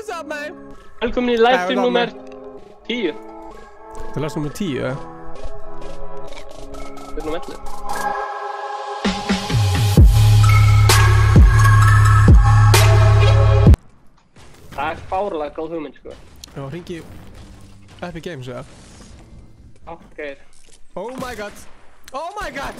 what's up, man? Velkomin í livestream nummer 10. Það er livestream nummer 10, eða? Þetta er nummer 11. Það er fárlega góð hugmynd, sko. Já, hringi Epic Games, eða? Ok. Oh my god! Oh my god!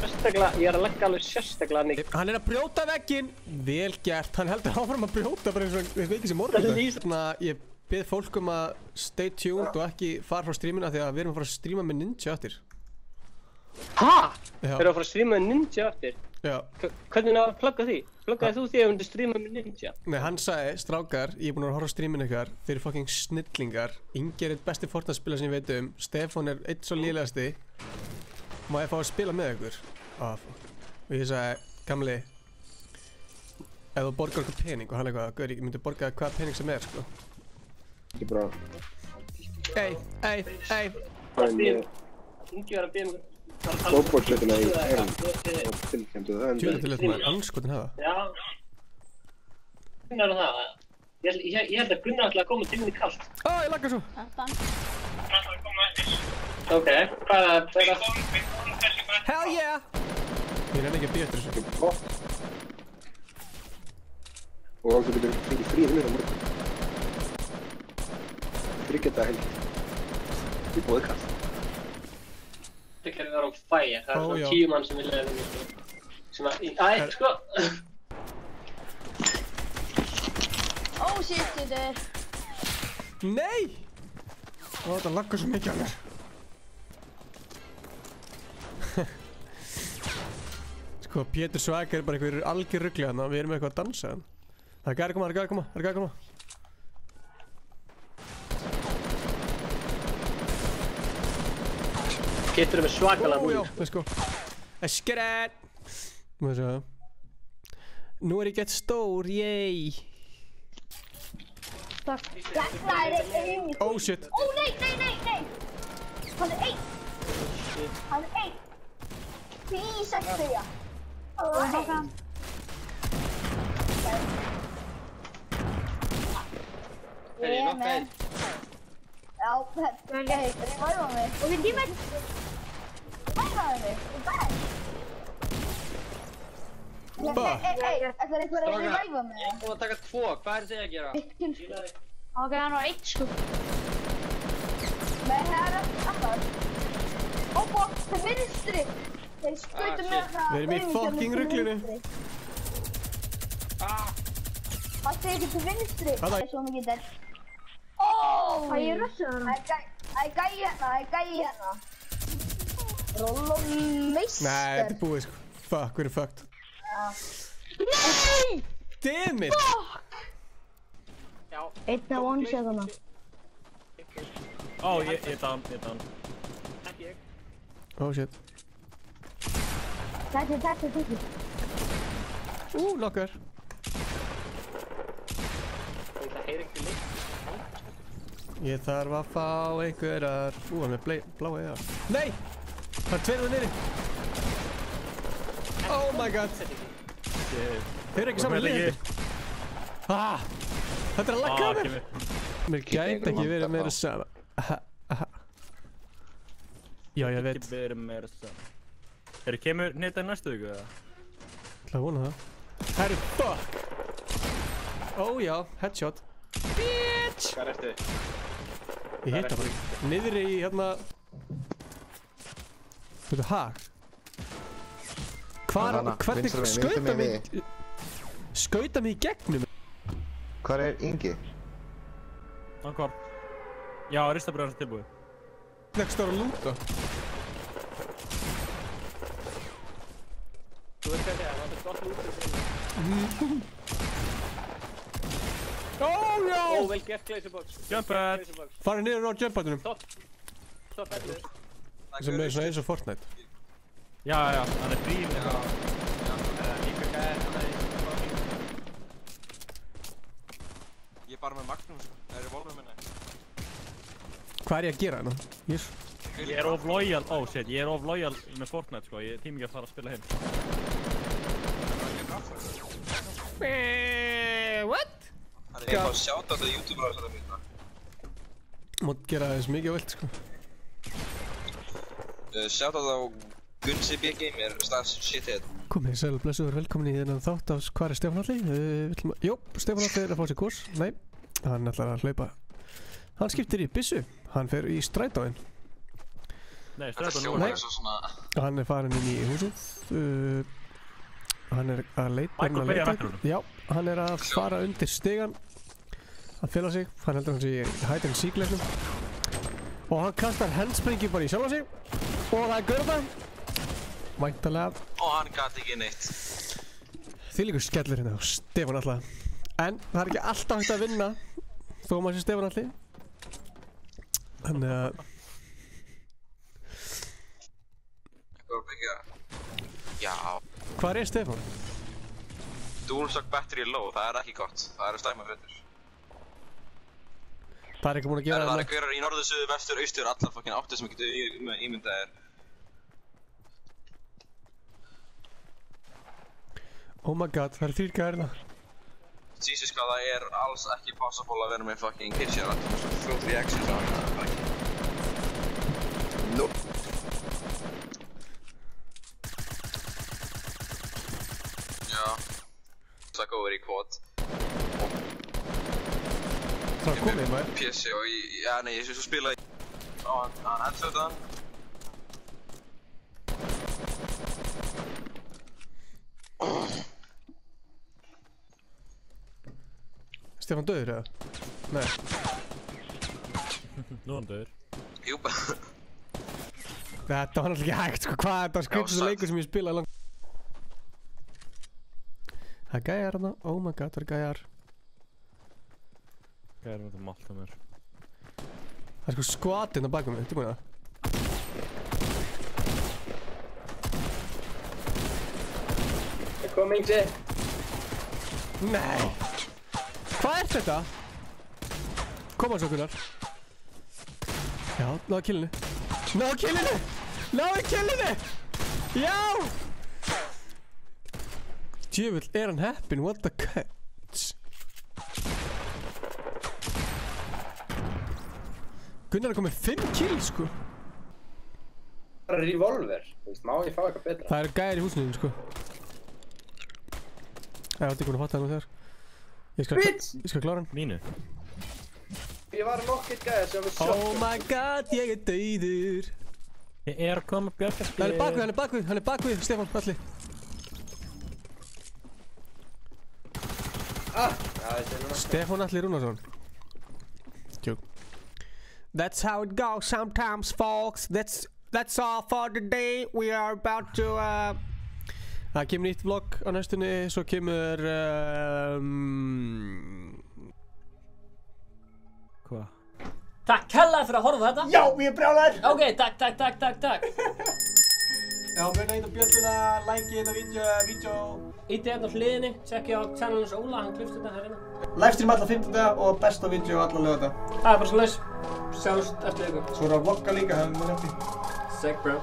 Sérstaklega, ég er að leggja alveg sérstaklega nýtt. Hann er að brjóta vegginn. Vel gert, hann heldur áfram að brjóta bara eins og við veit ekki sem morgun. Þannig að ég bið fólk að stay tuned og ekki fara frá streamina því að við erum að fara að streama með Ninja eftir. Hæ? Við erum að fara að streama með Ninja eftir? Já. Hvernig er að plugga því? Pluggaði þú því að við myndum streama með Ninja? Nei, hann sagði, strákar, ég er búinn að horfa á streaminu ykkar, þeir eru fucking snillingar. Ingi er eitt besti Fortnite-spila sem ég veit um, Stefán er eitt svo lélegasti. Má ég fá að spila með ykkur? Og ég sagði, gamli, ef þú borgar okkur pening og hann eitthvað, gaur, ég myndi borga hvaða pening sem er, sko. Ekki bara... Ey. Ingi var að bíða mig. Fótbolsveitina í Eyrun og tilkjöndu það en... Tjóðan til þetta maður anskotin hafa. Já. Gunnar og það. Ég held að Gunnar ætlaði að koma til minni kallt. Ó, ég laggar svo. Ok, hvað er það? Hell yeah! Ég reyna ekki að býja eftir þessu. Og þú getur fengið frí mér á morgun. Þryggjata helgi. Í bóði kast. Þetta er verið á fæja, það er svona 10 mann sem vilja vinna sem að, sko! Oh shit, þetta er... Nei! Ó, þetta laggar svo mikið á mér. Sko, Pétur Svaka er bara einhverjur algjör rugli hérna, við erum eitthvað að dansa hérna. Það er gæri að koma. Pétur er með svakalega múl. Ó, já, let's go. Skræt! Má ég sjá það. Nú er ég gett stór, yey! Takk. Þetta er einn. Oh shit. Ó, nei! Hann er einn. Please, ekki segja. Og hann. Er ég nokkuð einn? Já, þetta er heitt. Það er væða mig. Og við tíma ekki. Væðaði mig. Og bæð. Ætlar eitthvað að reyna væða mig? Ég er búinn að taka 2. Hvað er þið að gera? Ok, hann var 1 sko. Nei, það er alltaf. Óbó, það er vinstri. Þeir skautu með það. Við erum í fucking ruglinu. Það er ekki til vinstri. Það er svo mikið der. Það er rössuð hann. Það er gæi hérna. Roll og meistar. Nei, þetta er búið sko. Fuck, við erum fucked. Nei! Damn it! Já. Einn af one-shotana. Ó, ég er down. Ekki ég. Oh shit. Þetta. Nokkar. Það heyri ekki líkt. Ég þarf að fá einhverjar... hann er bláa eða. Nei! Það er 2 niðri. Oh my god. Þeir eru ekki saman í liði. Þetta er að lagga á mér. Mér gæti ekki verið meira saman. Já, ég veit. Ekki verið meira saman. Kemur nýtt að næstu viku eða? Það vona það. Herru, fuck! Ó já, headshot. Bitch! Hvað ertu? Ég hitt það bara. Niðri í hérna... Veitu, hag? Hvernig skauta mig í gegnum? Hvar er Ingi? Hvað? Já, ristabröðar tilbúið. Það stóra að lúta. Þú veist hvað það er gott lútur. Ó, já! Ó, vel gert, Glazerbox. Jumpad! Farið niður á jumpadunum. Stopp eftir. Sem er svona eins og Fortnite. Já, hann er bríl. Líka gæðir, hann er Ég er bara með Magnum, það er revolver minna. Hvað er ég að gera hérna? Ég er of loyal, ég er of loyal með Fortnite sko, ég tími ekki að fara að spila heim. What? Það marka. Ég fá sjátt á þetta YouTube-ra þess að mynda. Mátt gera þess mikið á vilt, sko. Sjátt á þetta á Gunsi B Gamer, staðs shithead. Komið, sæl og blessuður, velkomin í þennan þátt af Hvar er Stefán Atli? Jó, Stefán Atli að fá sér kurs. Nei, hann ætlar að hlaupa. Hann skiptir í byssu. Hann fer í strætóinn. Nei, strætóinn nú. Þetta svona... Hann farin inn í húsið. Hann að leita. Já, hann að fara undir stigan. Að fela sig. Hann heldur hans í hide and seek leiknum. Og hann kastar handspringi bara í sjálfa sig. Og það görða. Væntalega. Og hann gæti ekki neitt. Þvílíkur skellur hérna á Stefán Atla. En það ekki alltaf hægt að vinna þó maður sé Stefán Atli. Þannig að... Eitthvað að byggja. Já. Hvar er Stefán? DualShock battery low, það ekki gott. Það stæma hlutur. Það ekki búin að gera það hverjar í norður, suður, vestur, austur, allar fokkin áttir sem getur ímyndað þér. Oh my god, það 3 gæðir það. Jesus hvað það alls ekki possible að vera með fucking kitchen. Það svo full reactions á það. Nope. Já. Það góður í quad. Það komið maður. PC og já nei, ég svo spila í... hann headshota hann. Stefán döður eða? Nei. Nú er hann döður. Júpa. Þetta var náttúrulega ekki hægt sko, hvað þetta var skrítið leikur sem ég spilaði langt. Það er gæjar hana, oh my god, það er gæjar. Gæjar með þetta malt á mér. Það er sko skvatinn á bakum mig, tilbúin það? Það kom yngsi. Nei! Hvað er þetta? Koma svo Gunnar. Já, náðu killinu. Náðu killinu! Náðu killinu! Já! Djöfull, er hann heppin? What the cuts? Gunnar komið 5 kill, sko. Það revolver. Má ég fá eitthvað betra? Það gæjar í húsinu, sko. Það ekki búin að fatta það nú þegar. Ég skal klára hann. Mínu. Ég var nokkið gæðir sem við Oh my god, ég dauður. Ég að koma björgast. Hann er bakvið, Stefán Atli. Stefán Atli Rúnarsson. Joke. That's how it goes sometimes, folks. That's all for the day. We are about to það kemur nýtt vlogg á næstunni, svo kemur Hvað? Takk kærlega fyrir að horfa þetta. Já, ég er brjálæður. Ok, takk. Já, munið að bjölluna, like þetta vídeo. Ítti hérna á hliðinni, tjekkja á channelins Óla, hann klippst þetta hérna. Livestream alla 50 og besta vídeo alla lögata. Það bara svo laus. Sjáumst eftir ykkur. Svo að vlogga líka, það munið eftir. Sick bro.